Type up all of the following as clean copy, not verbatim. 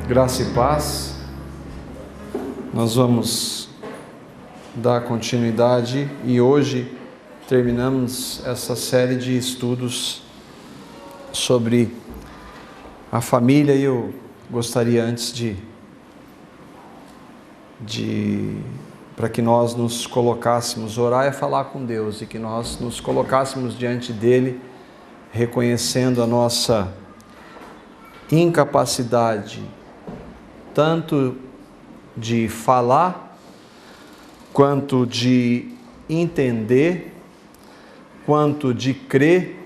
Graça e paz. Nós vamos dar continuidade e hoje terminamos essa série de estudos sobre a família e eu gostaria antes para que nós nos colocássemos, orar é falar com Deus e que nós nos colocássemos diante dele reconhecendo a nossa incapacidade tanto de falar, quanto de entender, quanto de crer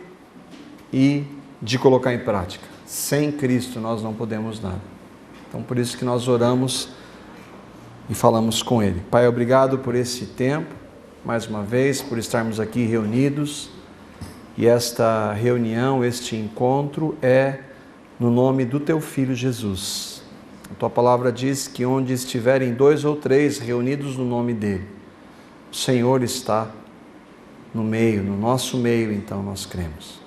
e de colocar em prática. Sem Cristo nós não podemos nada. Então por isso que nós oramos e falamos com Ele. Pai, obrigado por esse tempo, mais uma vez, por estarmos aqui reunidos. E esta reunião, este encontro é no nome do Teu Filho Jesus. A Tua palavra diz que onde estiverem 2 ou 3 reunidos no nome dEle, o Senhor está no meio, no nosso meio, então nós cremos.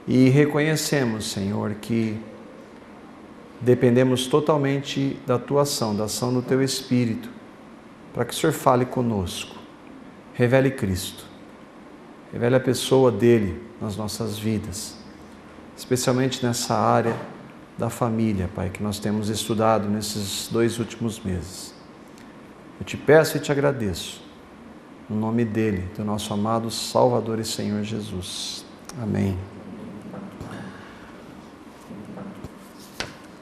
E reconhecemos, Senhor, que dependemos totalmente da Tua ação, da ação do Teu Espírito, para que o Senhor fale conosco, revele Cristo, revele a pessoa dEle nas nossas vidas, especialmente nessa área da família, Pai, que nós temos estudado nesses 2 últimos meses. Eu te peço e te agradeço, no nome dEle, do nosso amado Salvador e Senhor Jesus. Amém.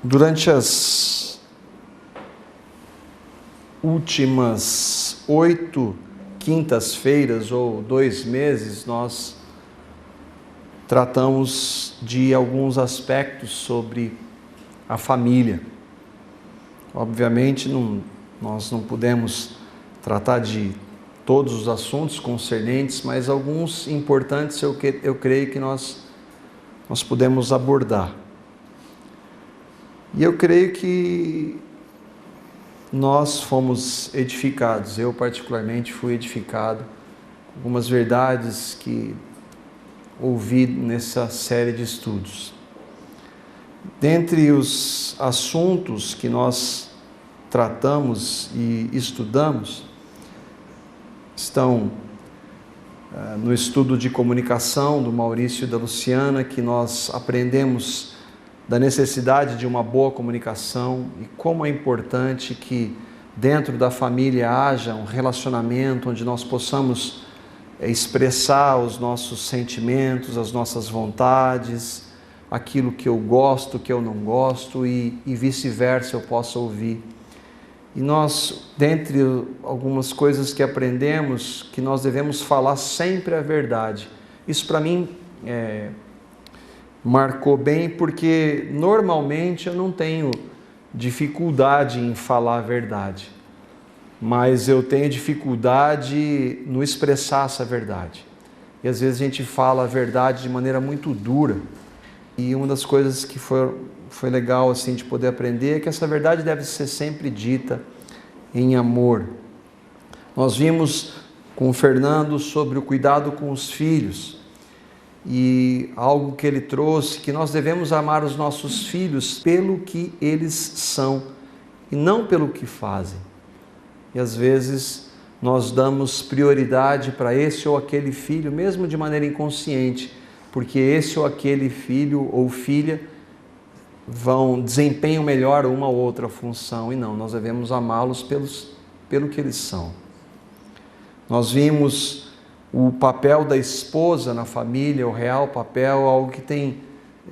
Durante as últimas 8 quintas-feiras ou 2 meses, nós tratamos de alguns aspectos sobre a família. Obviamente, nós não podemos tratar de todos os assuntos concernentes, mas alguns importantes eu creio que nós podemos abordar. E eu creio que nós fomos edificados, eu particularmente fui edificado com algumas verdades que ouvi nessa série de estudos. Dentre os assuntos que nós tratamos e estudamos, estão no estudo de comunicação do Maurício e da Luciana, que nós aprendemos da necessidade de uma boa comunicação e como é importante que dentro da família haja um relacionamento onde nós possamos expressar os nossos sentimentos, as nossas vontades, aquilo que eu gosto, que eu não gosto e vice-versa eu possa ouvir. E nós, dentre algumas coisas que aprendemos, que nós devemos falar sempre a verdade. Isso para mim marcou bem, porque normalmente eu não tenho dificuldade em falar a verdade, mas eu tenho dificuldade no expressar essa verdade. E às vezes a gente fala a verdade de maneira muito dura. E uma das coisas que foi legal assim, de poder aprender é que essa verdade deve ser sempre dita em amor. Nós vimos com o Fernando sobre o cuidado com os filhos. E algo que ele trouxe, que nós devemos amar os nossos filhos pelo que eles são e não pelo que fazem. E às vezes nós damos prioridade para esse ou aquele filho, mesmo de maneira inconsciente, porque esse ou aquele filho ou filha desempenham melhor uma ou outra função, e não, nós devemos amá-los pelo que eles são. Nós vimos o papel da esposa na família, o real papel, algo que tem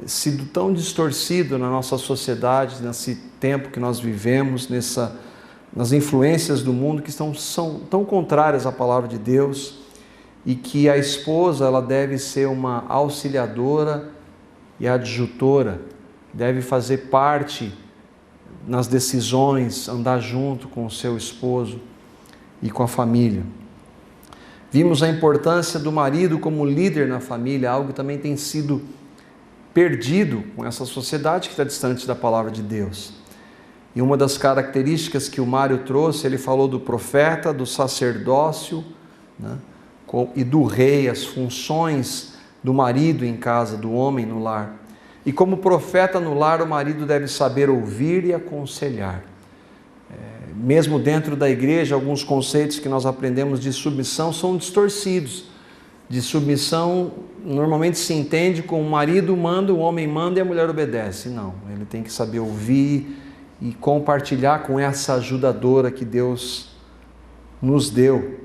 sido tão distorcido na nossa sociedade, nesse tempo que nós vivemos, nas influências do mundo que são tão contrárias à palavra de Deus, e que a esposa ela deve ser uma auxiliadora e adjutora, deve fazer parte nas decisões, andar junto com o seu esposo e com a família. Vimos a importância do marido como líder na família, algo que também tem sido perdido com essa sociedade que está distante da palavra de Deus. E uma das características que o Mário trouxe, ele falou do profeta, do sacerdócio, né, e do rei, as funções do marido em casa, do homem no lar. E como profeta no lar, o marido deve saber ouvir e aconselhar. Mesmo dentro da igreja, alguns conceitos que nós aprendemos de submissão são distorcidos. De submissão, normalmente se entende como o marido manda, o homem manda e a mulher obedece. Não, ele tem que saber ouvir e compartilhar com essa ajudadora que Deus nos deu.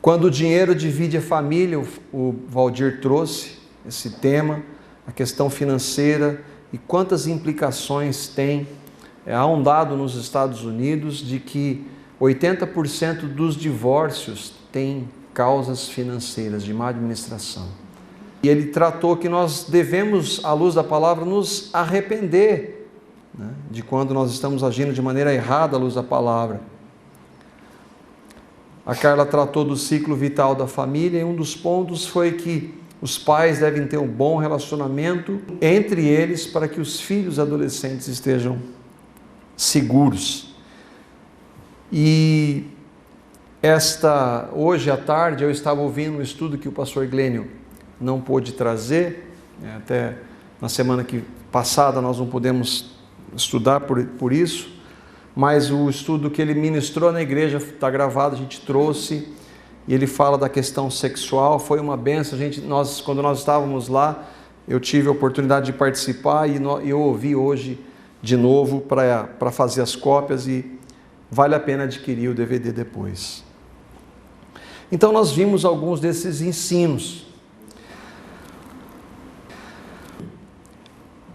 Quando o dinheiro divide a família, o Valdir trouxe esse tema, a questão financeira e quantas implicações tem. Há um dado nos Estados Unidos de que 80% dos divórcios têm causas financeiras, de má administração. E ele tratou que nós devemos, à luz da palavra, nos arrepender, né, de quando nós estamos agindo de maneira errada à luz da palavra. A Carla tratou do ciclo vital da família e um dos pontos foi que os pais devem ter um bom relacionamento entre eles para que os filhos adolescentes estejam seguros. E hoje à tarde eu estava ouvindo um estudo que o pastor Glênio não pôde trazer, até na semana passada nós não pudemos estudar por isso, mas o estudo que ele ministrou na igreja está gravado, a gente trouxe, e ele fala da questão sexual. Foi uma benção. Quando nós estávamos lá, eu tive a oportunidade de participar e eu ouvi hoje de novo para fazer as cópias, e vale a pena adquirir o DVD depois. Então nós vimos alguns desses ensinos.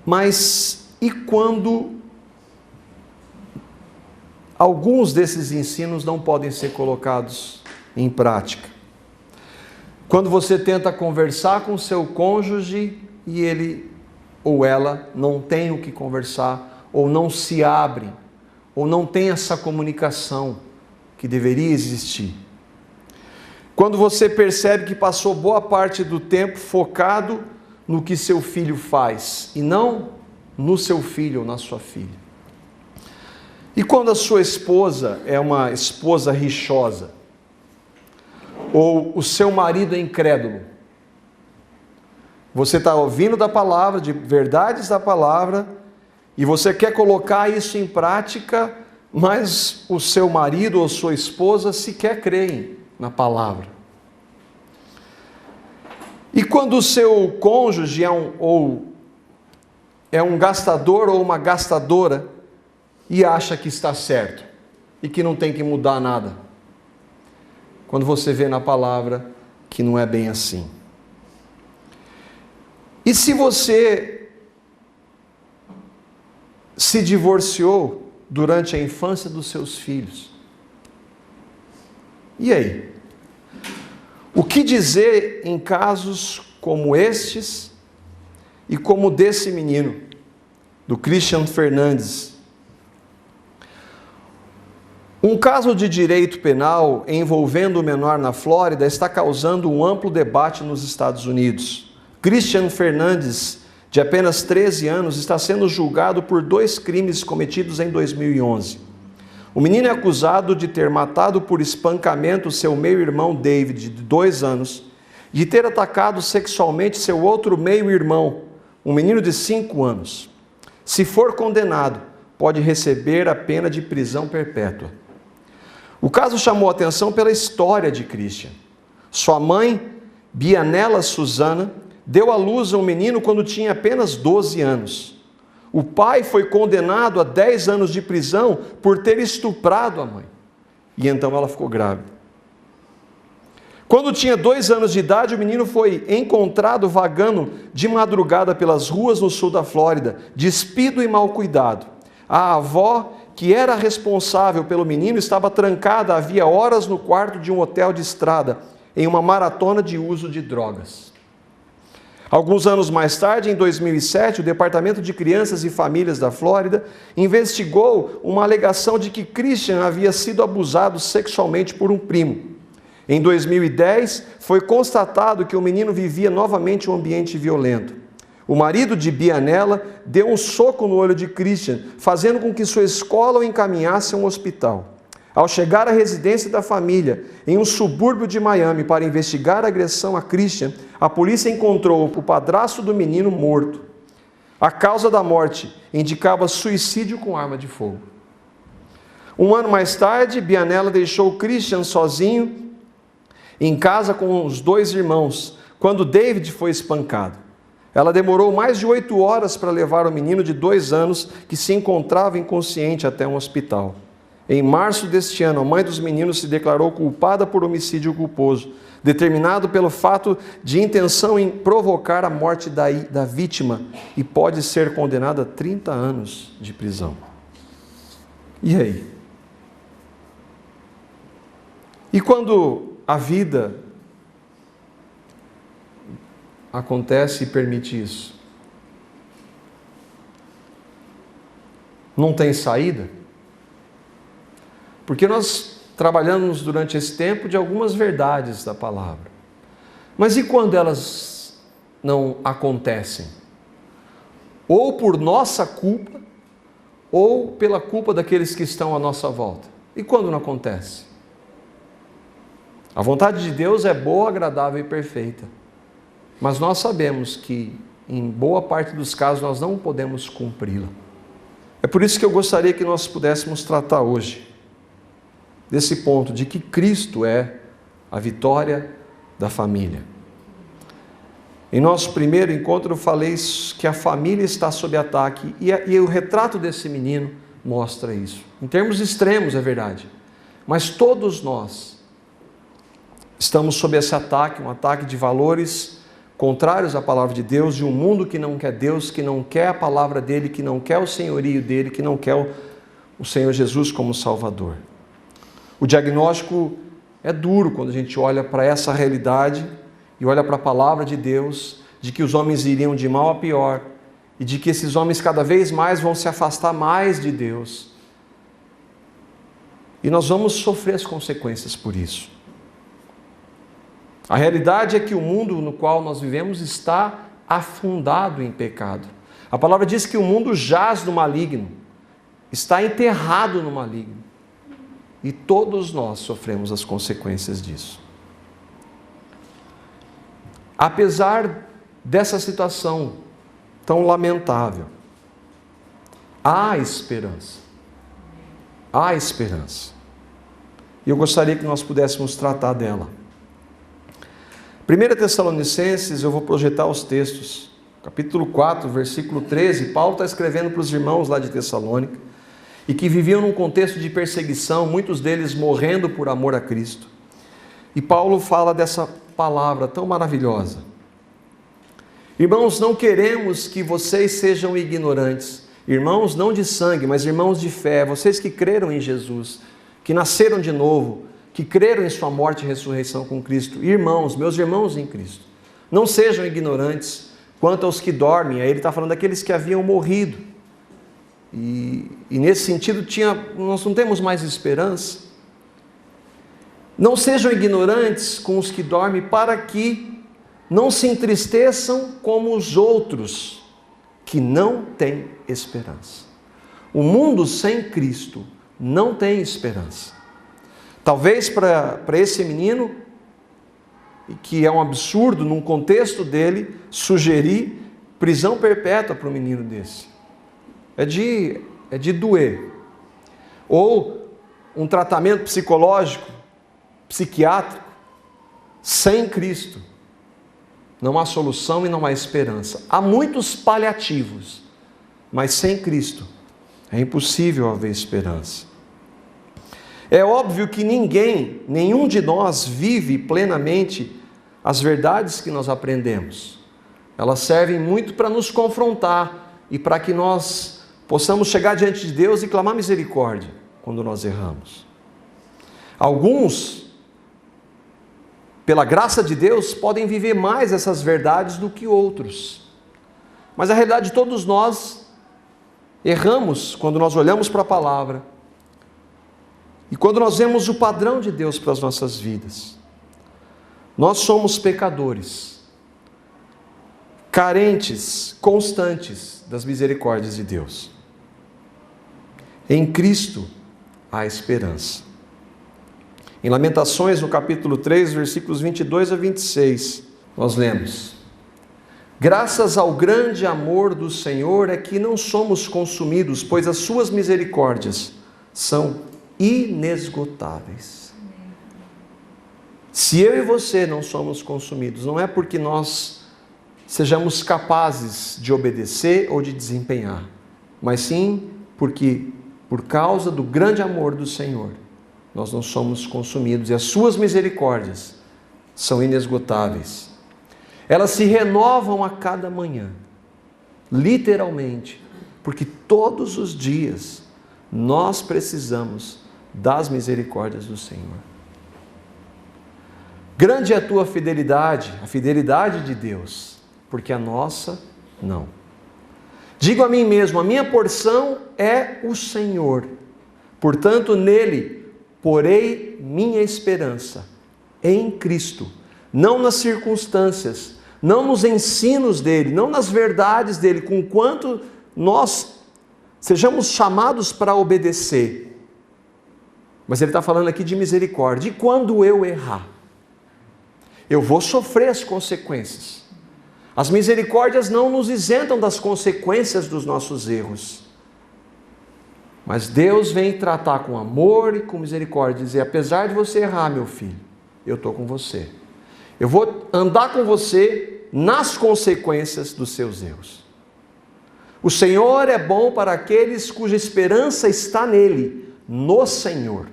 Mas e quando alguns desses ensinos não podem ser colocados em prática? Quando você tenta conversar com seu cônjuge e ele ou ela não tem o que conversar, ou não se abre, ou não tem essa comunicação que deveria existir. Quando você percebe que passou boa parte do tempo focado no que seu filho faz e não no seu filho ou na sua filha. E quando a sua esposa é uma esposa rixosa, ou o seu marido é incrédulo, você está ouvindo da palavra, de verdades da palavra, e você quer colocar isso em prática, mas o seu marido ou sua esposa sequer creem na palavra. E quando o seu cônjuge é um gastador ou uma gastadora e acha que está certo e que não tem que mudar nada, quando você vê na palavra que não é bem assim. E se você se divorciou durante a infância dos seus filhos, e aí? O que dizer em casos como estes e como desse menino, do Christian Fernandes? Um caso de direito penal envolvendo o menor na Flórida está causando um amplo debate nos Estados Unidos. Christian Fernandes, de apenas 13 anos, está sendo julgado por 2 crimes cometidos em 2011. O menino é acusado de ter matado por espancamento seu meio-irmão David, de 2 anos, de ter atacado sexualmente seu outro meio-irmão, um menino de 5 anos. Se for condenado, pode receber a pena de prisão perpétua. O caso chamou a atenção pela história de Christian. Sua mãe, Bianella Susana, deu à luz a um menino quando tinha apenas 12 anos. O pai foi condenado a 10 anos de prisão por ter estuprado a mãe. E então ela ficou grávida. Quando tinha 2 anos de idade, o menino foi encontrado vagando de madrugada pelas ruas no sul da Flórida, despido e mal cuidado. A avó, que era responsável pelo menino, estava trancada havia horas no quarto de um hotel de estrada, em uma maratona de uso de drogas. Alguns anos mais tarde, em 2007, o Departamento de Crianças e Famílias da Flórida investigou uma alegação de que Christian havia sido abusado sexualmente por um primo. Em 2010, foi constatado que o menino vivia novamente um ambiente violento. O marido de Bianella deu um soco no olho de Christian, fazendo com que sua escola o encaminhasse a um hospital. Ao chegar à residência da família, em um subúrbio de Miami, para investigar a agressão a Christian, a polícia encontrou o padrasto do menino morto. A causa da morte indicava suicídio com arma de fogo. Um ano mais tarde, Bianella deixou Christian sozinho em casa com os 2 irmãos, quando David foi espancado. Ela demorou mais de 8 horas para levar o menino de 2 anos, que se encontrava inconsciente, até um hospital. Em março deste ano, a mãe dos meninos se declarou culpada por homicídio culposo, determinado pelo fato de intenção em provocar a morte da vítima, e pode ser condenada a 30 anos de prisão. E aí? E quando a vida acontece e permite isso? Não tem saída? Porque nós trabalhamos durante esse tempo de algumas verdades da palavra. Mas e quando elas não acontecem? Ou por nossa culpa, ou pela culpa daqueles que estão à nossa volta. E quando não acontece? A vontade de Deus é boa, agradável e perfeita. Mas nós sabemos que, em boa parte dos casos, nós não podemos cumpri-la. É por isso que eu gostaria que nós pudéssemos tratar hoje desse ponto de que Cristo é a vitória da família. Em nosso primeiro encontro eu falei que a família está sob ataque e o retrato desse menino mostra isso. Em termos extremos, é verdade. Mas todos nós estamos sob esse ataque, um ataque de valores contrários à palavra de Deus, de um mundo que não quer Deus, que não quer a palavra dele, que não quer o senhorio dele, que não quer o Senhor Jesus como Salvador. O diagnóstico é duro quando a gente olha para essa realidade e olha para a palavra de Deus, de que os homens iriam de mal a pior e de que esses homens cada vez mais vão se afastar mais de Deus. E nós vamos sofrer as consequências por isso. A realidade é que o mundo no qual nós vivemos está afundado em pecado. A palavra diz que o mundo jaz no maligno, está enterrado no maligno. E todos nós sofremos as consequências disso. Apesar dessa situação tão lamentável, há esperança. Há esperança. E eu gostaria que nós pudéssemos tratar dela. 1 Tessalonicenses, eu vou projetar os textos. Capítulo 4, versículo 13, Paulo está escrevendo para os irmãos lá de Tessalônica, e que viviam num contexto de perseguição, muitos deles morrendo por amor a Cristo. E Paulo fala dessa palavra tão maravilhosa. Irmãos, não queremos que vocês sejam ignorantes. Irmãos não de sangue, mas irmãos de fé. Vocês que creram em Jesus, que nasceram de novo, que creram em sua morte e ressurreição com Cristo. Irmãos, meus irmãos em Cristo, não sejam ignorantes quanto aos que dormem. Aí ele está falando daqueles que haviam morrido. E nesse sentido, nós não temos mais esperança. Não sejam ignorantes com os que dormem, para que não se entristeçam como os outros, que não têm esperança. O mundo sem Cristo não tem esperança. Talvez para esse menino, que é um absurdo num contexto dele, sugerir prisão perpétua para um menino desse. É de doer. Ou um tratamento psicológico, psiquiátrico, sem Cristo. Não há solução e não há esperança. Há muitos paliativos, mas sem Cristo é impossível haver esperança. É óbvio que nenhum de nós vive plenamente as verdades que nós aprendemos. Elas servem muito para nos confrontar e para que nós possamos chegar diante de Deus e clamar misericórdia quando nós erramos. Alguns, pela graça de Deus, podem viver mais essas verdades do que outros. Mas a realidade, todos nós erramos quando nós olhamos para a palavra e quando nós vemos o padrão de Deus para as nossas vidas. Nós somos pecadores, carentes, constantes das misericórdias de Deus. Em Cristo há esperança. Em Lamentações, no capítulo 3, versículos 22 a 26, nós lemos: graças ao grande amor do Senhor é que não somos consumidos, pois as suas misericórdias são inesgotáveis. Se eu e você não somos consumidos, não é porque nós sejamos capazes de obedecer ou de desempenhar, mas sim porque, por causa do grande amor do Senhor, nós não somos consumidos e as suas misericórdias são inesgotáveis. Elas se renovam a cada manhã, literalmente, porque todos os dias nós precisamos das misericórdias do Senhor. Grande é a tua fidelidade, a fidelidade de Deus, porque a nossa não. Digo a mim mesmo, a minha porção é o Senhor, portanto nele porei minha esperança, em Cristo, não nas circunstâncias, não nos ensinos dele, não nas verdades dele, conquanto nós sejamos chamados para obedecer. Mas ele está falando aqui de misericórdia. E quando eu errar, eu vou sofrer as consequências. As misericórdias não nos isentam das consequências dos nossos erros. Mas Deus vem tratar com amor e com misericórdia, dizer: apesar de você errar, meu filho, eu estou com você. Eu vou andar com você nas consequências dos seus erros. O Senhor é bom para aqueles cuja esperança está nele, no Senhor.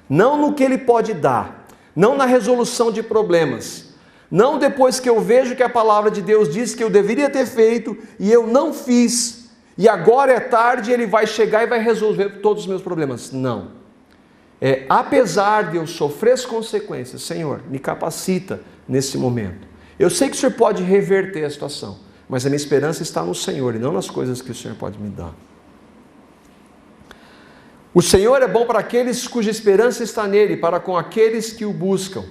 Não no que Ele pode dar, não na resolução de problemas, não depois que eu vejo que a palavra de Deus diz que eu deveria ter feito e eu não fiz, e agora é tarde e Ele vai chegar e vai resolver todos os meus problemas. Não. Apesar de eu sofrer as consequências, Senhor, me capacita nesse momento. Eu sei que o Senhor pode reverter a situação, mas a minha esperança está no Senhor e não nas coisas que o Senhor pode me dar. O Senhor é bom para aqueles cuja esperança está nele, para com aqueles que o buscam.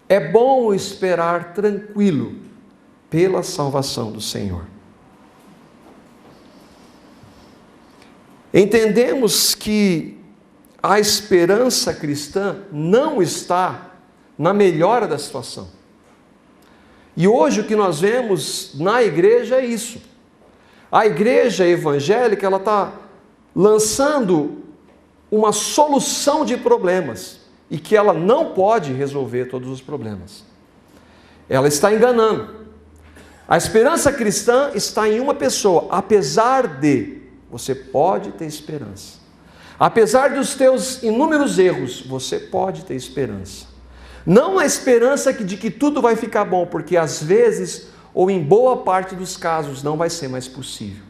É bom esperar tranquilo pela salvação do Senhor. Entendemos que a esperança cristã não está na melhora da situação. E hoje o que nós vemos na igreja é isso. A igreja evangélica, ela está lançando uma solução de problemas e que ela não pode resolver todos os problemas. Ela está enganando. A esperança cristã está em uma pessoa. Apesar de, você pode ter esperança. Apesar dos teus inúmeros erros, você pode ter esperança. Não a esperança de que tudo vai ficar bom, porque às vezes, ou em boa parte dos casos, não vai ser mais possível.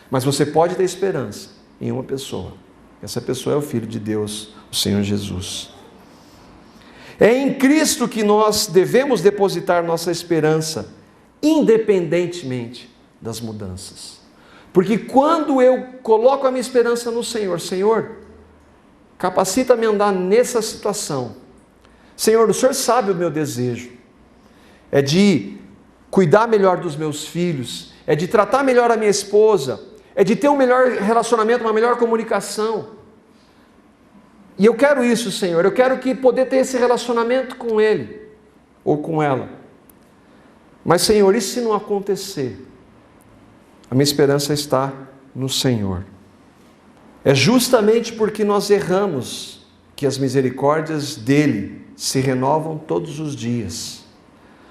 Mas você pode ter esperança em uma pessoa. Essa pessoa é o Filho de Deus, o Senhor Jesus. É em Cristo que nós devemos depositar nossa esperança, independentemente das mudanças. Porque quando eu coloco a minha esperança no Senhor, Senhor, capacita-me a andar nessa situação. Senhor, o Senhor sabe o meu desejo. É de cuidar melhor dos meus filhos, é de tratar melhor a minha esposa, é de ter um melhor relacionamento, uma melhor comunicação. E eu quero isso, Senhor. Eu quero poder ter esse relacionamento com Ele ou com ela. Mas, Senhor, e se não acontecer? A minha esperança está no Senhor. É justamente porque nós erramos que as misericórdias dEle se renovam todos os dias.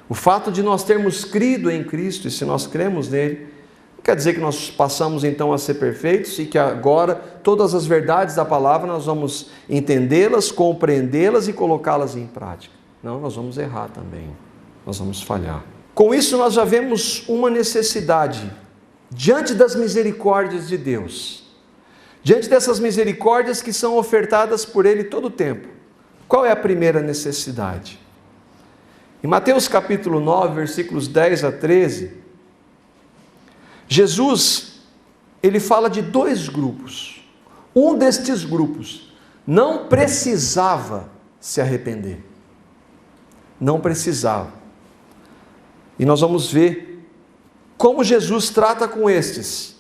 O fato de nós termos crido em Cristo, e se nós cremos nele, não quer dizer que nós passamos então a ser perfeitos e que agora todas as verdades da palavra nós vamos entendê-las, compreendê-las e colocá-las em prática. Não, nós vamos errar também, nós vamos falhar. Com isso nós já vemos uma necessidade diante das misericórdias de Deus, diante dessas misericórdias que são ofertadas por Ele todo o tempo. Qual é a primeira necessidade? Em Mateus capítulo 9, versículos 10 a 13, Jesus, ele fala de dois grupos. Um destes grupos não precisava se arrepender. Não precisava. E nós vamos ver como Jesus trata com estes.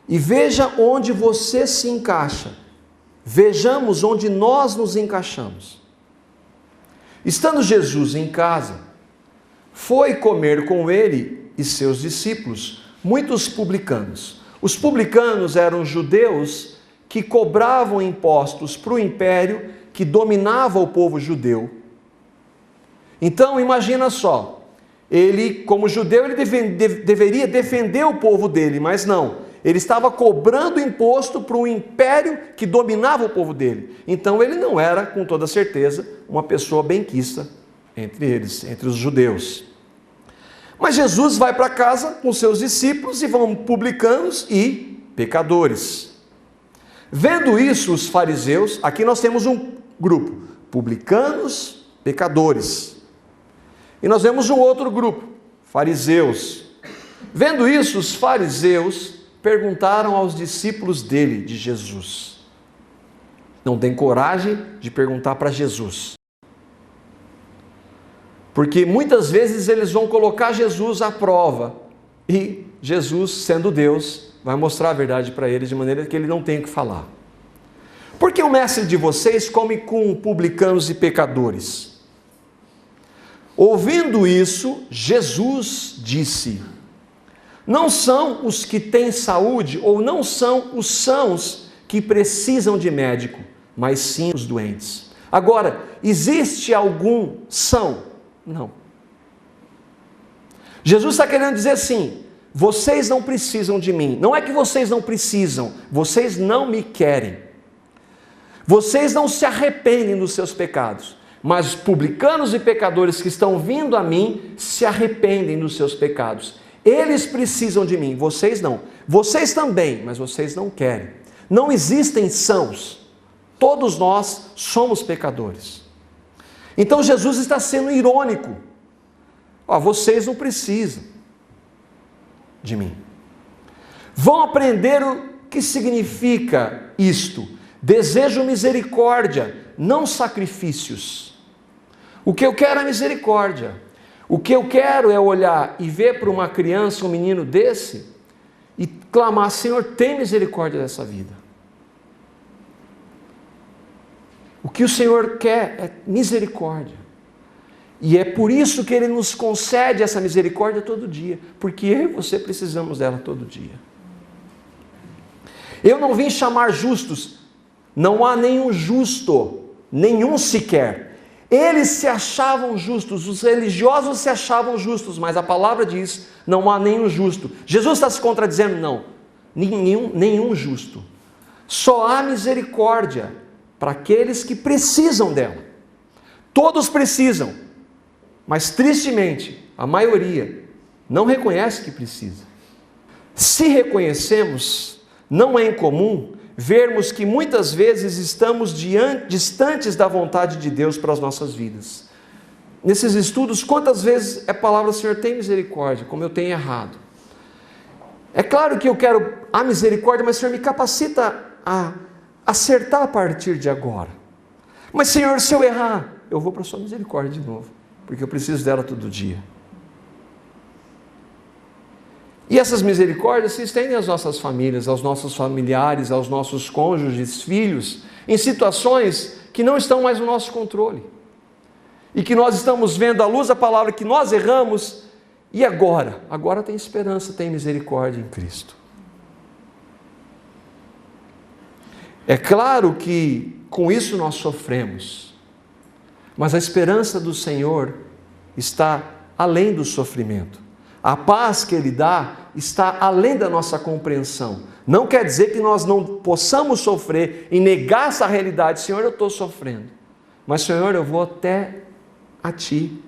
E veja onde você se encaixa. Vejamos onde nós nos encaixamos. Estando Jesus em casa, foi comer com ele e seus discípulos muitos publicanos. Os publicanos eram judeus que cobravam impostos para o império que dominava o povo judeu. Então, imagina só, ele, como judeu, ele deveria defender o povo dele, mas não. Ele estava cobrando imposto para o império que dominava o povo dele. Então, ele não era, com toda certeza, uma pessoa benquista entre eles, entre os judeus. Mas Jesus vai para casa com seus discípulos e vão publicanos e pecadores. Vendo isso, os fariseus, aqui nós temos um grupo, publicanos, pecadores. E nós vemos um outro grupo, fariseus. Vendo isso, os fariseus perguntaram aos discípulos dele, de Jesus. Não tem coragem de perguntar para Jesus. Porque muitas vezes eles vão colocar Jesus à prova. E Jesus, sendo Deus, vai mostrar a verdade para eles de maneira que ele não tem o que falar. Porque o mestre de vocês come com publicanos e pecadores. Ouvindo isso, Jesus disse: não são os que têm saúde, ou não são os sãos que precisam de médico, mas sim os doentes. Agora, existe algum são? Não. Jesus está querendo dizer assim: vocês não precisam de mim. Não é que vocês não precisam, vocês não me querem. Vocês não se arrependem dos seus pecados. Mas os publicanos e pecadores que estão vindo a mim se arrependem dos seus pecados. Eles precisam de mim, vocês não. Vocês também, mas vocês não querem. Não existem sãos. Todos nós somos pecadores. Então Jesus está sendo irônico. Vocês não precisam de mim. Vão aprender o que significa isto. Desejo misericórdia, não sacrifícios. O que eu quero é misericórdia. O que eu quero é olhar e ver para uma criança, um menino desse, e clamar: Senhor, tem misericórdia dessa vida. O que o Senhor quer é misericórdia. E é por isso que Ele nos concede essa misericórdia todo dia, porque eu e você precisamos dela todo dia. Eu não vim chamar justos, não há nenhum justo, nenhum sequer. Eles se achavam justos, os religiosos se achavam justos, mas a palavra diz: não há nenhum justo. Jesus está se contradizendo? Não, nenhum justo. Só há misericórdia para aqueles que precisam dela. Todos precisam, mas tristemente, a maioria não reconhece que precisa. Se reconhecemos, não é incomum vermos que muitas vezes estamos distantes da vontade de Deus para as nossas vidas. Nesses estudos, quantas vezes é palavra: Senhor, tem misericórdia, como eu tenho errado. É claro que eu quero a misericórdia, mas Senhor, me capacita a acertar a partir de agora. Mas Senhor, se eu errar, eu vou para a sua misericórdia de novo, porque eu preciso dela todo dia. E essas misericórdias se estendem às nossas famílias, aos nossos familiares, aos nossos cônjuges, filhos, em situações que não estão mais no nosso controle. E que nós estamos vendo à luz da palavra que nós erramos, e agora? Agora tem esperança, tem misericórdia em Cristo. É claro que com isso nós sofremos, mas a esperança do Senhor está além do sofrimento. A paz que Ele dá está além da nossa compreensão. Não quer dizer que nós não possamos sofrer e negar essa realidade. Senhor, eu estou sofrendo. Mas Senhor, eu vou até a Ti,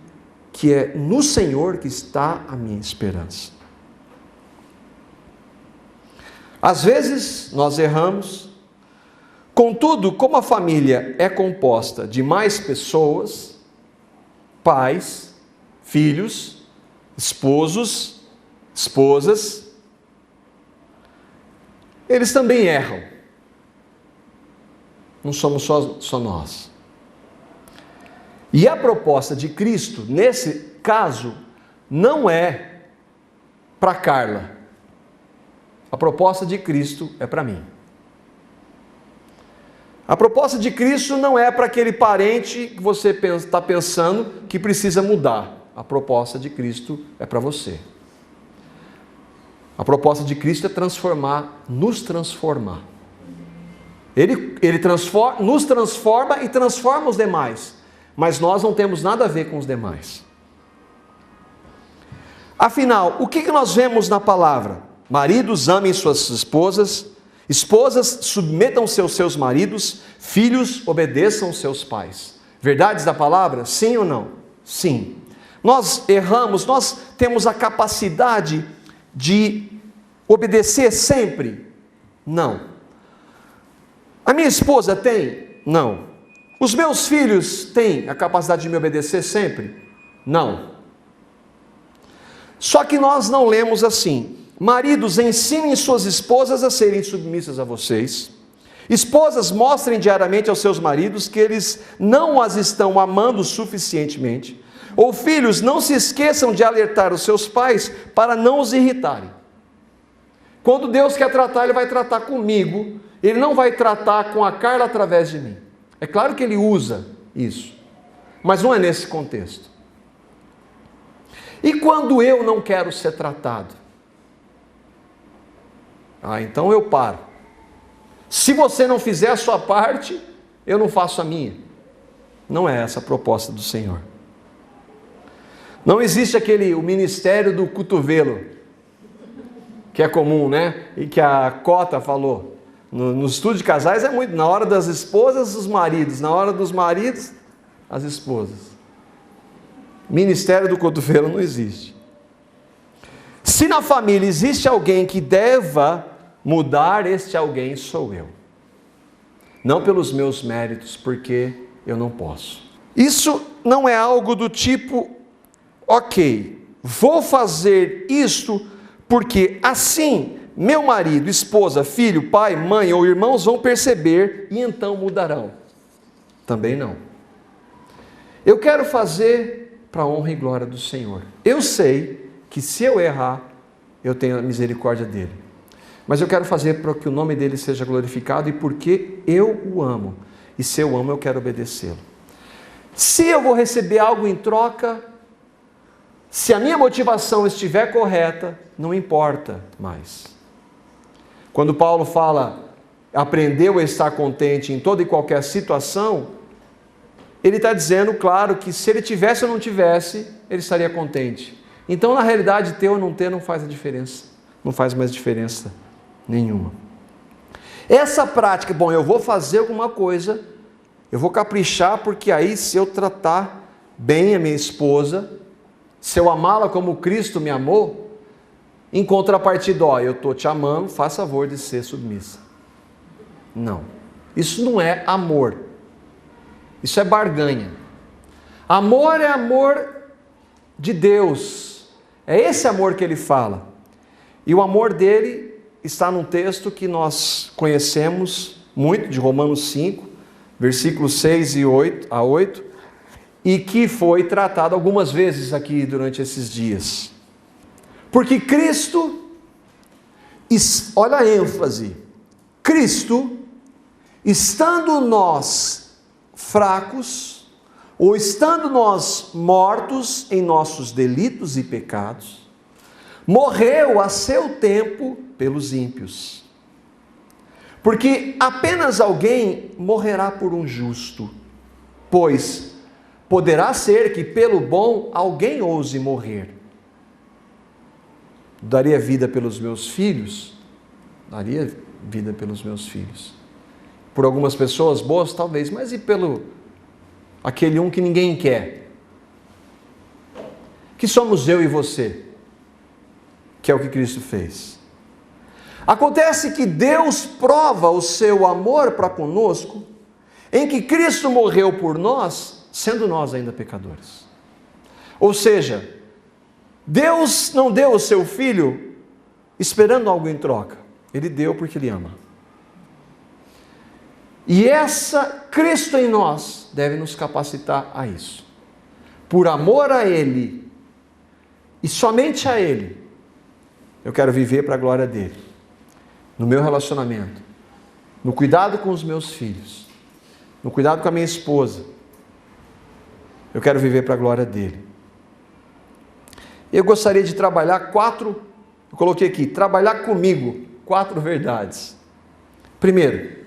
que é no Senhor que está a minha esperança. Às vezes nós erramos. Contudo, como a família é composta de mais pessoas, pais, filhos, esposos, esposas, eles também erram. Não somos só nós. E a proposta de Cristo, nesse caso, não é para Carla. A proposta de Cristo é para mim. A proposta de Cristo não é para aquele parente que você está pensando que precisa mudar. A proposta de Cristo é para você. A proposta de Cristo é transformar, nos transformar. Ele nos transforma e transforma os demais, mas nós não temos nada a ver com os demais. Afinal, o que nós vemos na palavra? Maridos, amem suas esposas, esposas, submetam-se aos seus maridos, filhos, obedeçam seus pais. Verdades da palavra? Sim ou não? Sim. Nós erramos, nós temos a capacidade de obedecer sempre? Não. A minha esposa tem? Não. Os meus filhos têm a capacidade de me obedecer sempre? Não. Só que nós não lemos assim: maridos, ensinem suas esposas a serem submissas a vocês. Esposas, mostrem diariamente aos seus maridos que eles não as estão amando suficientemente. Ou filhos, não se esqueçam de alertar os seus pais para não os irritarem. Quando Deus quer tratar, Ele vai tratar comigo. Ele não vai tratar com a Carla através de mim. É claro que Ele usa isso, mas não é nesse contexto. E quando eu não quero ser tratado? Então eu paro. Se você não fizer a sua parte, eu não faço a minha. Não é essa a proposta do Senhor. Não existe o ministério do cotovelo, que é comum, né? E que a Cota falou. No estudo de casais é muito, na hora das esposas, os maridos, na hora dos maridos, as esposas. Ministério do cotovelo não existe. Se na família existe alguém que deva mudar, este alguém sou eu. Não pelos meus méritos, porque eu não posso. Isso não é algo do tipo, ok, vou fazer isto porque assim meu marido, esposa, filho, pai, mãe ou irmãos vão perceber e então mudarão. Também não. Eu quero fazer para a honra e glória do Senhor. Eu sei que se eu errar, eu tenho a misericórdia dele. Mas eu quero fazer para que o nome dele seja glorificado e porque eu o amo. E se eu amo, eu quero obedecê-lo. Se eu vou receber algo em troca, se a minha motivação estiver correta, não importa mais. Quando Paulo fala, aprendeu a estar contente em toda e qualquer situação, ele está dizendo, claro, que se ele tivesse ou não tivesse, ele estaria contente. Então, na realidade, ter ou não ter não faz a diferença. Não faz mais diferença nenhuma. Essa prática, eu vou fazer alguma coisa, eu vou caprichar, porque aí se eu tratar bem a minha esposa, se eu amá-la como Cristo me amou, em contrapartida, eu estou te amando, faz favor de ser submissa. Não. Isso não é amor. Isso é barganha. Amor é amor de Deus. É esse amor que ele fala. E o amor dele está num texto que nós conhecemos muito, de Romanos 5, versículos 6 a 8, e que foi tratado algumas vezes aqui durante esses dias. Porque Cristo, olha a ênfase, Cristo, estando nós fracos, ou estando nós mortos em nossos delitos e pecados, morreu a seu tempo pelos ímpios. Porque apenas alguém morrerá por um justo, pois poderá ser que pelo bom alguém ouse morrer. Daria vida pelos meus filhos? Daria vida pelos meus filhos. Por algumas pessoas boas, talvez, mas e pelo aquele um que ninguém quer? Que somos eu e você, que é o que Cristo fez. Acontece que Deus prova o seu amor para conosco, em que Cristo morreu por nós, sendo nós ainda pecadores. Ou seja, Deus não deu o seu Filho esperando algo em troca. Ele deu porque Ele ama. E Cristo em nós deve nos capacitar a isso. Por amor a Ele, e somente a Ele, eu quero viver para a glória dEle. No meu relacionamento, no cuidado com os meus filhos, no cuidado com a minha esposa. Eu quero viver para a glória dele. Eu gostaria de trabalhar eu coloquei aqui, trabalhar comigo 4 verdades. Primeiro,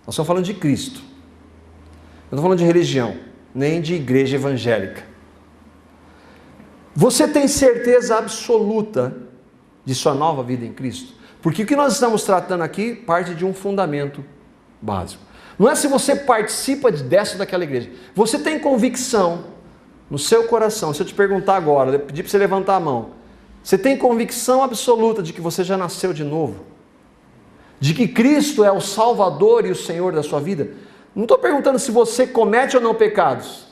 nós estamos falando de Cristo. Eu não estou falando de religião, nem de igreja evangélica. Você tem certeza absoluta de sua nova vida em Cristo? Porque o que nós estamos tratando aqui parte de um fundamento básico. Não é se você participa dessa ou daquela igreja. Você tem convicção no seu coração. Se eu te perguntar agora, eu pedir para você levantar a mão. Você tem convicção absoluta de que você já nasceu de novo? De que Cristo é o Salvador e o Senhor da sua vida? Não estou perguntando se você comete ou não pecados.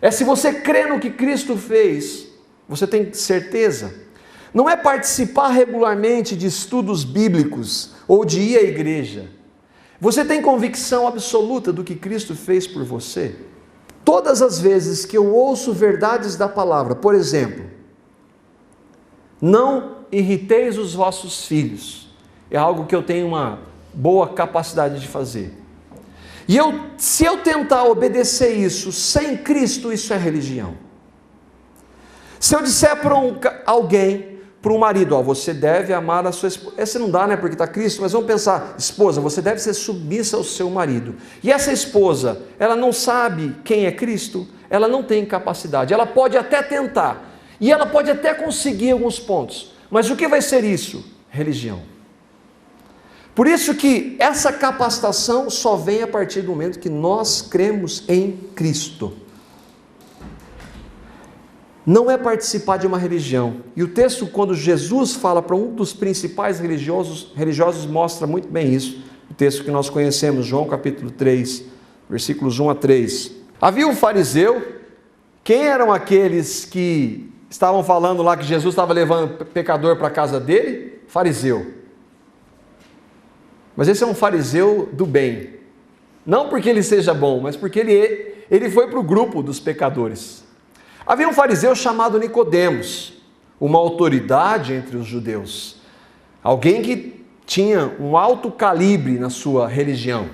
É se você crê no que Cristo fez. Você tem certeza? Não é participar regularmente de estudos bíblicos ou de ir à igreja. Você tem convicção absoluta do que Cristo fez por você? Todas as vezes que eu ouço verdades da palavra, por exemplo, não irriteis os vossos filhos, é algo que eu tenho uma boa capacidade de fazer. E se eu tentar obedecer isso sem Cristo, isso é religião. Se eu disser para alguém, para um marido, você deve amar a sua esposa. Essa não dá, né? Porque está Cristo, mas vamos pensar, esposa, você deve ser submissa ao seu marido. E essa esposa, ela não sabe quem é Cristo, ela não tem capacidade, ela pode até tentar, e ela pode até conseguir alguns pontos, mas o que vai ser isso? Religião. Por isso que essa capacitação só vem a partir do momento que nós cremos em Cristo. Não é participar de uma religião. E o texto, quando Jesus fala para um dos principais religiosos mostra muito bem isso. O texto que nós conhecemos, João capítulo 3, versículos 1 a 3. Havia um fariseu. Quem eram aqueles que estavam falando lá que Jesus estava levando pecador para a casa dele? Fariseu. Mas esse é um fariseu do bem. Não porque ele seja bom, mas porque ele foi para o grupo dos pecadores. Havia um fariseu chamado Nicodemos, uma autoridade entre os judeus, alguém que tinha um alto calibre na sua religião.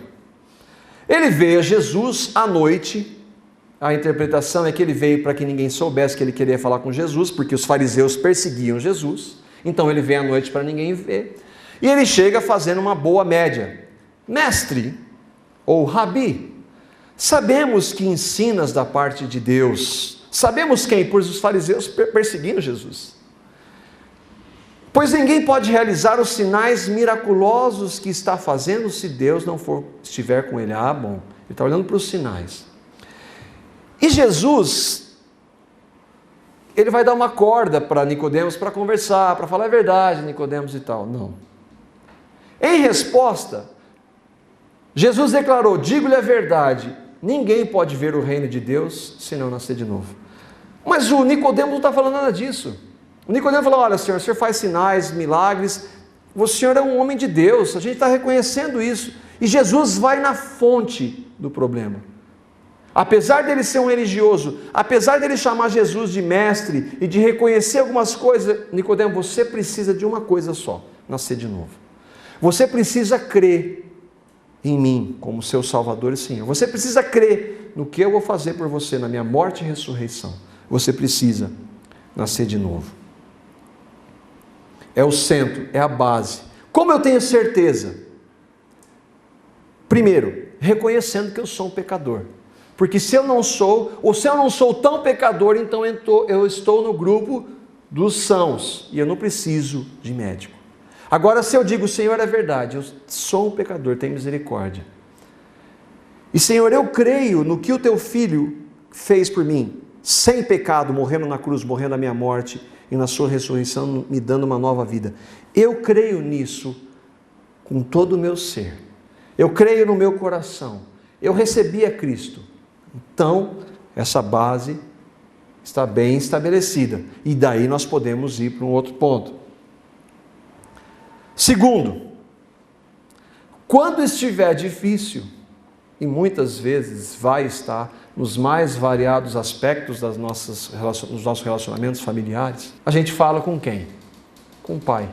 Ele veio a Jesus à noite. A interpretação é que ele veio para que ninguém soubesse que ele queria falar com Jesus, porque os fariseus perseguiam Jesus, então ele veio à noite para ninguém ver. E ele chega fazendo uma boa média. Mestre, ou rabi, sabemos que ensinas da parte de Deus. Sabemos quem? Pois os fariseus perseguiam Jesus. Pois ninguém pode realizar os sinais miraculosos que está fazendo se Deus não estiver com ele. Ah, bom, ele está olhando para os sinais. E Jesus, ele vai dar uma corda para Nicodemos para conversar, para falar a verdade, Nicodemos e tal. Não. Em resposta, Jesus declarou: digo-lhe a verdade, ninguém pode ver o reino de Deus se não nascer de novo. Mas o Nicodemos não está falando nada disso. O Nicodemos falou: olha, Senhor, o Senhor faz sinais, milagres, o Senhor é um homem de Deus, a gente está reconhecendo isso. E Jesus vai na fonte do problema. Apesar dele ser um religioso, apesar dele chamar Jesus de mestre e de reconhecer algumas coisas, Nicodemos, você precisa de uma coisa só: nascer de novo. Você precisa crer em mim como seu Salvador e Senhor. Você precisa crer no que eu vou fazer por você na minha morte e ressurreição. Você precisa nascer de novo. É o centro, é a base. Como eu tenho certeza? Primeiro, reconhecendo que eu sou um pecador. Porque se eu não sou, ou se eu não sou tão pecador, então eu estou no grupo dos sãos e eu não preciso de médico. Agora, se eu digo: Senhor, é verdade, eu sou um pecador, tem misericórdia. E Senhor, eu creio no que o teu filho fez por mim, sem pecado, morrendo na cruz, morrendo a minha morte, e na sua ressurreição me dando uma nova vida. Eu creio nisso com todo o meu ser. Eu creio no meu coração. Eu recebi a Cristo. Então, essa base está bem estabelecida. E daí nós podemos ir para um outro ponto. Segundo, quando estiver difícil, e muitas vezes vai estar nos mais variados aspectos dos nossos relacionamentos familiares, a gente fala com quem? Com o Pai.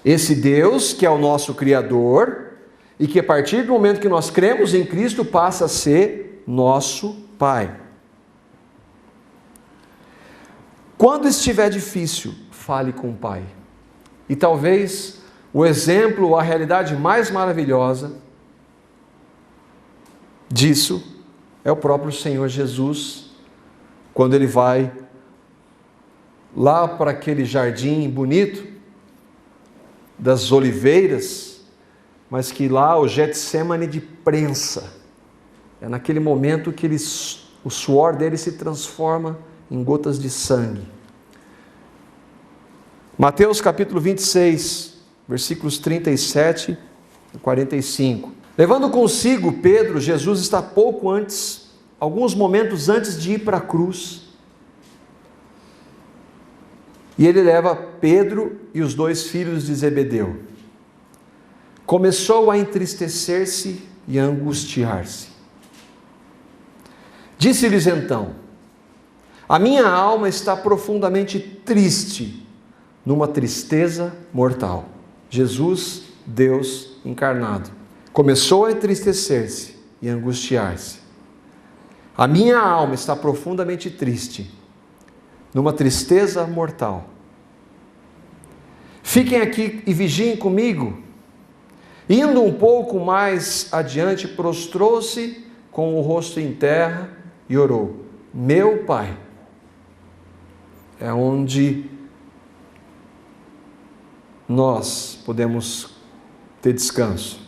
Esse Deus que é o nosso Criador, e que a partir do momento que nós cremos em Cristo passa a ser nosso Pai. Quando estiver difícil, fale com o Pai. E talvez o exemplo, a realidade mais maravilhosa disso é o próprio Senhor Jesus, quando Ele vai lá para aquele jardim bonito das oliveiras, mas que lá o Getsêmani de prensa. É naquele momento que o suor dele se transforma em gotas de sangue. Mateus capítulo 26, versículos 37 e 45. Levando consigo Pedro, Jesus está pouco antes, alguns momentos antes de ir para a cruz. E ele leva Pedro e os 2 filhos de Zebedeu. Começou a entristecer-se e a angustiar-se. Disse-lhes então: a minha alma está profundamente triste, numa tristeza mortal. Jesus, Deus encarnado, começou a entristecer-se e a angustiar-se. A minha alma está profundamente triste, numa tristeza mortal. Fiquem aqui e vigiem comigo. Indo um pouco mais adiante, prostrou-se com o rosto em terra e orou: meu Pai. É onde nós podemos ter descanso.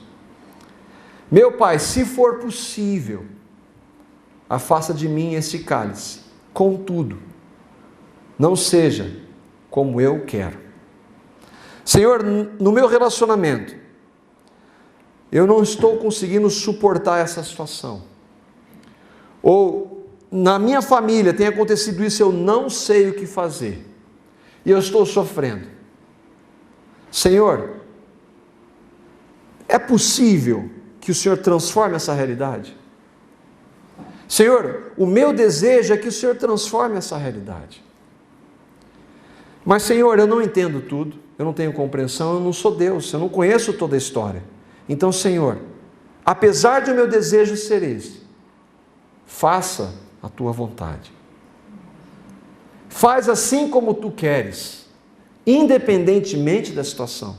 Meu Pai, se for possível, afasta de mim este cálice. Contudo, não seja como eu quero. Senhor, no meu relacionamento, eu não estou conseguindo suportar essa situação. Ou na minha família tem acontecido isso, eu não sei o que fazer. E eu estou sofrendo. Senhor, é possível que o Senhor transforme essa realidade? Senhor, o meu desejo é que o Senhor transforme essa realidade. Mas, Senhor, eu não entendo tudo, eu não tenho compreensão, eu não sou Deus, eu não conheço toda a história. Então, Senhor, apesar de o meu desejo ser esse, faça a tua vontade. Faz assim como tu queres, independentemente da situação.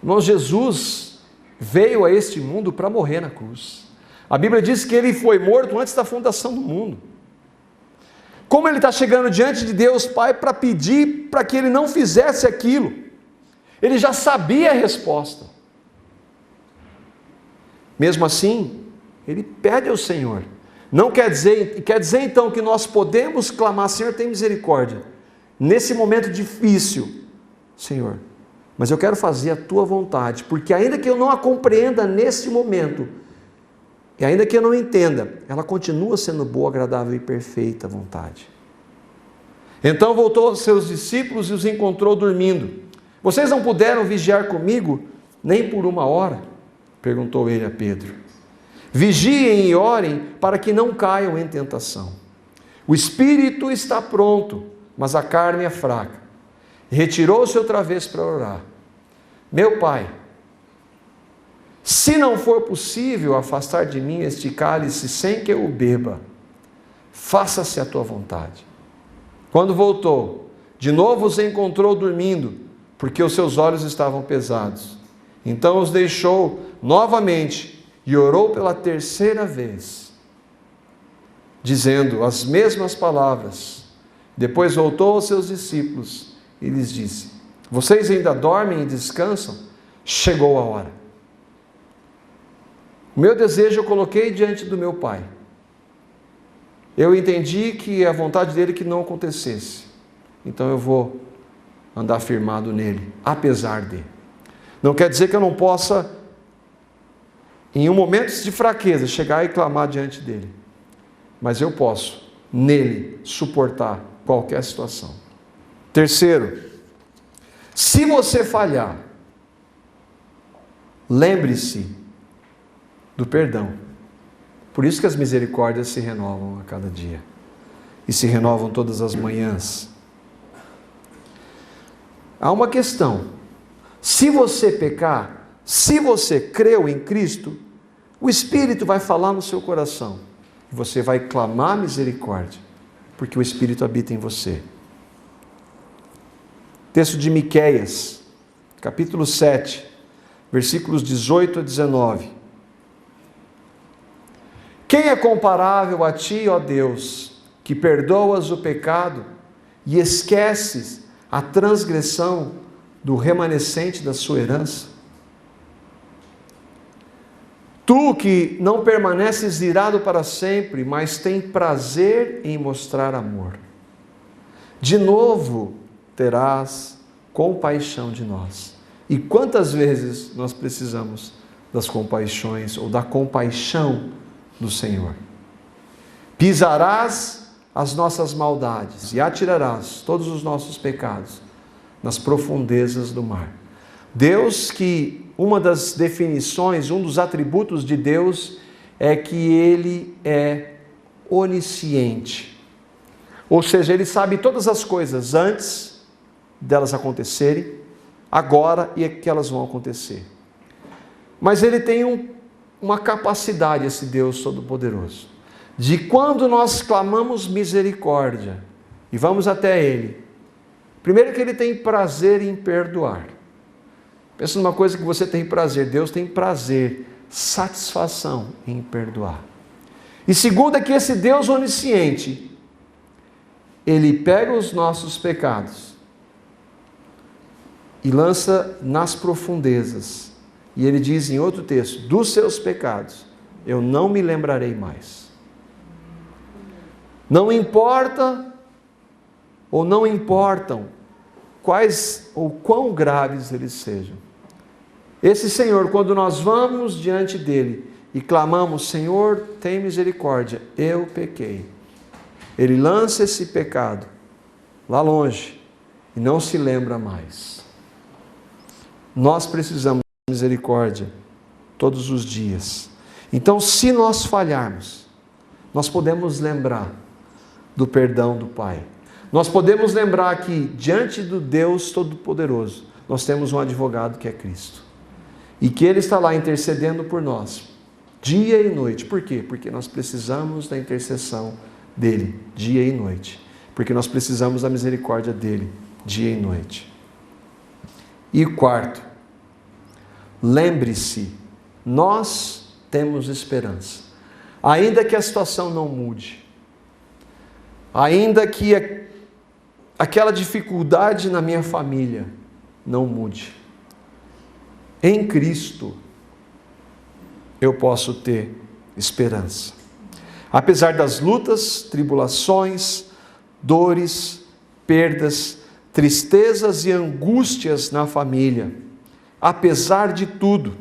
Irmão, Jesus veio a este mundo para morrer na cruz. A Bíblia diz que ele foi morto antes da fundação do mundo. Como ele está chegando diante de Deus Pai para pedir para que ele não fizesse aquilo? Ele já sabia a resposta. Mesmo assim, ele pede ao Senhor. Não quer dizer então que nós podemos clamar: Senhor, tem misericórdia. Nesse momento difícil, Senhor, mas eu quero fazer a tua vontade, porque ainda que eu não a compreenda nesse momento, e ainda que eu não entenda, ela continua sendo boa, agradável e perfeita vontade. Então voltou aos seus discípulos e os encontrou dormindo. Vocês não puderam vigiar comigo nem por 1 hora? Perguntou ele a Pedro. Vigiem e orem para que não caiam em tentação. O espírito está pronto, mas a carne é fraca. Retirou-se outra vez para orar. Meu Pai, se não for possível afastar de mim este cálice sem que eu o beba, faça-se a tua vontade. Quando voltou, de novo os encontrou dormindo, porque os seus olhos estavam pesados. Então os deixou novamente e orou pela 3ª vez, dizendo as mesmas palavras. Depois voltou aos seus discípulos e lhes disse: vocês ainda dormem e descansam? Chegou a hora. O meu desejo eu coloquei diante do meu Pai. Eu entendi que a vontade dele que não acontecesse. Então eu vou andar firmado nele, apesar dele. Não quer dizer que eu não possa, em um momento de fraqueza, chegar e clamar diante dele. Mas eu posso, nele, suportar qualquer situação. Terceiro, se você falhar, lembre-se do perdão. Por isso que as misericórdias se renovam a cada dia. E se renovam todas as manhãs. Há uma questão. Se você pecar, Se você creu em Cristo, o Espírito vai falar no seu coração. E você vai clamar misericórdia, porque o Espírito habita em você. Texto de Miqueias, capítulo 7, versículos 18 a 19. Quem é comparável a ti, ó Deus, que perdoas o pecado e esqueces a transgressão do remanescente da sua herança? Tu que não permaneces irado para sempre, mas tem prazer em mostrar amor. De novo terás compaixão de nós. E quantas vezes nós precisamos das compaixões ou da compaixão do Senhor? Pisarás as nossas maldades e atirarás todos os nossos pecados nas profundezas do mar. Deus, que uma das definições, um dos atributos de Deus é que Ele é onisciente. Ou seja, Ele sabe todas as coisas antes delas acontecerem, agora e que elas vão acontecer. Mas Ele tem uma capacidade, esse Deus Todo-Poderoso, de quando nós clamamos misericórdia e vamos até Ele, primeiro que Ele tem prazer em perdoar. Pensa numa coisa que você tem prazer, Deus tem prazer, satisfação em perdoar. E segundo é que esse Deus onisciente, Ele pega os nossos pecados e lança nas profundezas. E Ele diz em outro texto, dos seus pecados eu não me lembrarei mais. Não importa ou não importam quais ou quão graves eles sejam. Esse Senhor, quando nós vamos diante dele e clamamos, Senhor, tem misericórdia, eu pequei. Ele lança esse pecado lá longe e não se lembra mais. Nós precisamos de misericórdia todos os dias. Então, se nós falharmos, nós podemos lembrar do perdão do Pai. Nós podemos lembrar que, diante do Deus Todo-Poderoso, nós temos um advogado que é Cristo. E que Ele está lá intercedendo por nós, dia e noite. Por quê? Porque nós precisamos da intercessão dEle, dia e noite. Porque nós precisamos da misericórdia dEle, dia e noite. E quarto, lembre-se, nós temos esperança. Ainda que a situação não mude, ainda que aquela dificuldade na minha família não mude, em Cristo eu posso ter esperança. Apesar das lutas, tribulações, dores, perdas, tristezas e angústias na família, apesar de tudo,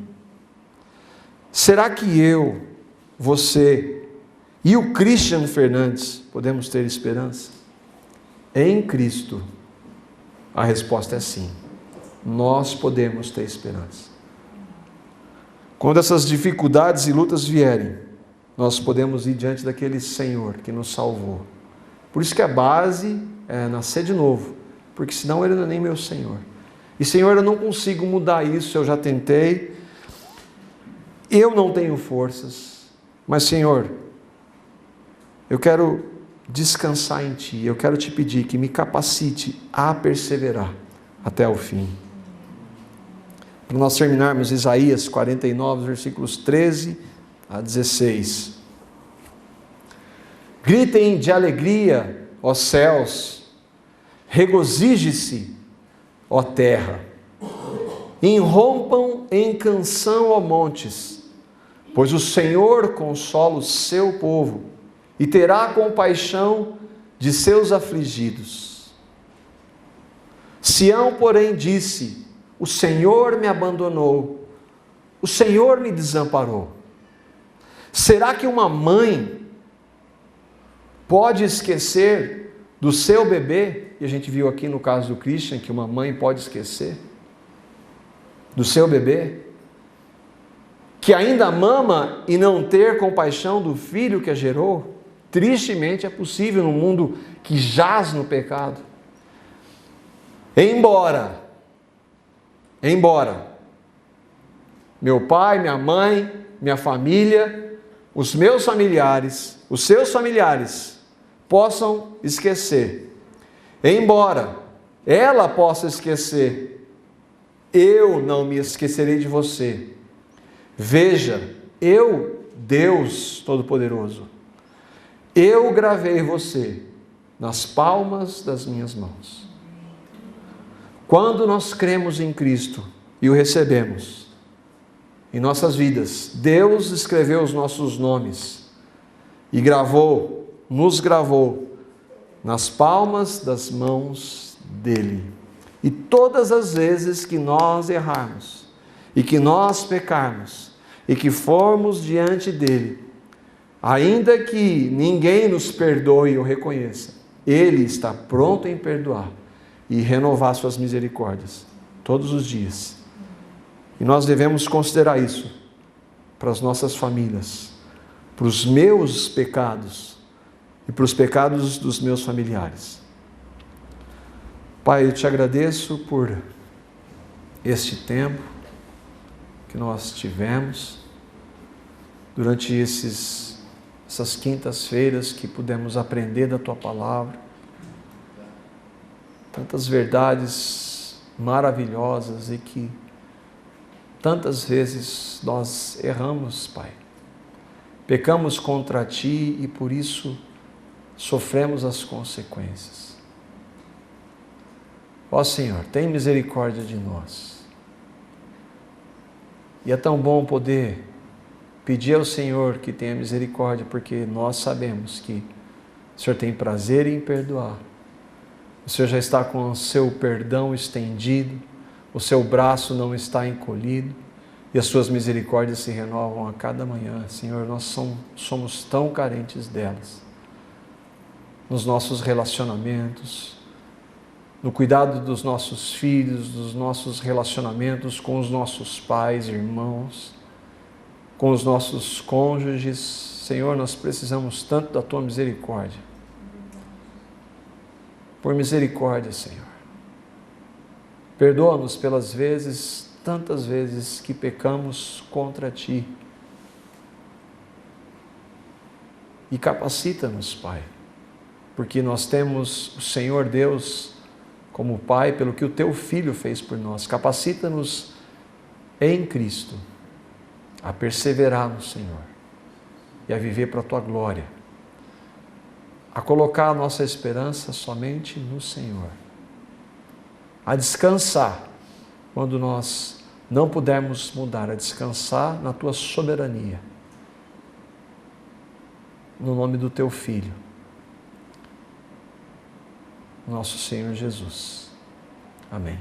será que eu, você e o Christian Fernandes podemos ter esperança? Em Cristo, a resposta é sim. Nós podemos ter esperança. Quando essas dificuldades e lutas vierem, nós podemos ir diante daquele Senhor que nos salvou. Por isso que a base é nascer de novo, porque senão Ele não é nem meu Senhor. E Senhor, eu não consigo mudar isso, eu já tentei, eu não tenho forças, mas Senhor, eu quero descansar em Ti, eu quero Te pedir que me capacite a perseverar até o fim. Para nós terminarmos, Isaías 49, versículos 13 a 16. Gritem de alegria, ó céus, regozije-se, ó terra, irrompam em canção, ó montes, pois o Senhor consola o seu povo e terá compaixão de seus afligidos. Sião, porém, disse: o Senhor me abandonou, o Senhor me desamparou. Será que uma mãe pode esquecer do seu bebê? E a gente viu aqui no caso do Christian que uma mãe pode esquecer do seu bebê, que ainda mama e não ter compaixão do filho que a gerou. Tristemente é possível num mundo que jaz no pecado. Embora meu pai, minha mãe, minha família, os meus familiares, os seus familiares possam esquecer. Embora ela possa esquecer, eu não me esquecerei de você. Veja, eu, Deus Todo-Poderoso, eu gravei você nas palmas das minhas mãos. Quando nós cremos em Cristo e o recebemos em nossas vidas, Deus escreveu os nossos nomes e nos gravou nas palmas das mãos dele. E todas as vezes que nós errarmos, e que nós pecarmos, e que formos diante dele, ainda que ninguém nos perdoe ou reconheça, ele está pronto em perdoar e renovar suas misericórdias todos os dias. E nós devemos considerar isso para as nossas famílias, para os meus pecados e para os pecados dos meus familiares. Pai, eu te agradeço por este tempo que nós tivemos durante essas quintas-feiras que pudemos aprender da Tua Palavra. Tantas verdades maravilhosas e que tantas vezes nós erramos, Pai. Pecamos contra Ti e por isso sofremos as consequências. Ó Senhor, tem misericórdia de nós. E é tão bom poder pedir ao Senhor que tenha misericórdia, porque nós sabemos que o Senhor tem prazer em perdoar. O Senhor já está com o seu perdão estendido, o seu braço não está encolhido e as suas misericórdias se renovam a cada manhã. Senhor, nós somos tão carentes delas. Nos nossos relacionamentos, no cuidado dos nossos filhos, dos nossos relacionamentos com os nossos pais, irmãos, com os nossos cônjuges. Senhor, nós precisamos tanto da Tua misericórdia. Por misericórdia, Senhor. Perdoa-nos pelas vezes, tantas vezes que pecamos contra Ti. E capacita-nos, Pai, porque nós temos o Senhor Deus como Pai, pelo que o Teu Filho fez por nós. Capacita-nos em Cristo a perseverar no Senhor e a viver para a Tua glória, a colocar a nossa esperança somente no Senhor, a descansar quando nós não pudermos mudar, a descansar na Tua soberania, no nome do Teu Filho, nosso Senhor Jesus. Amém.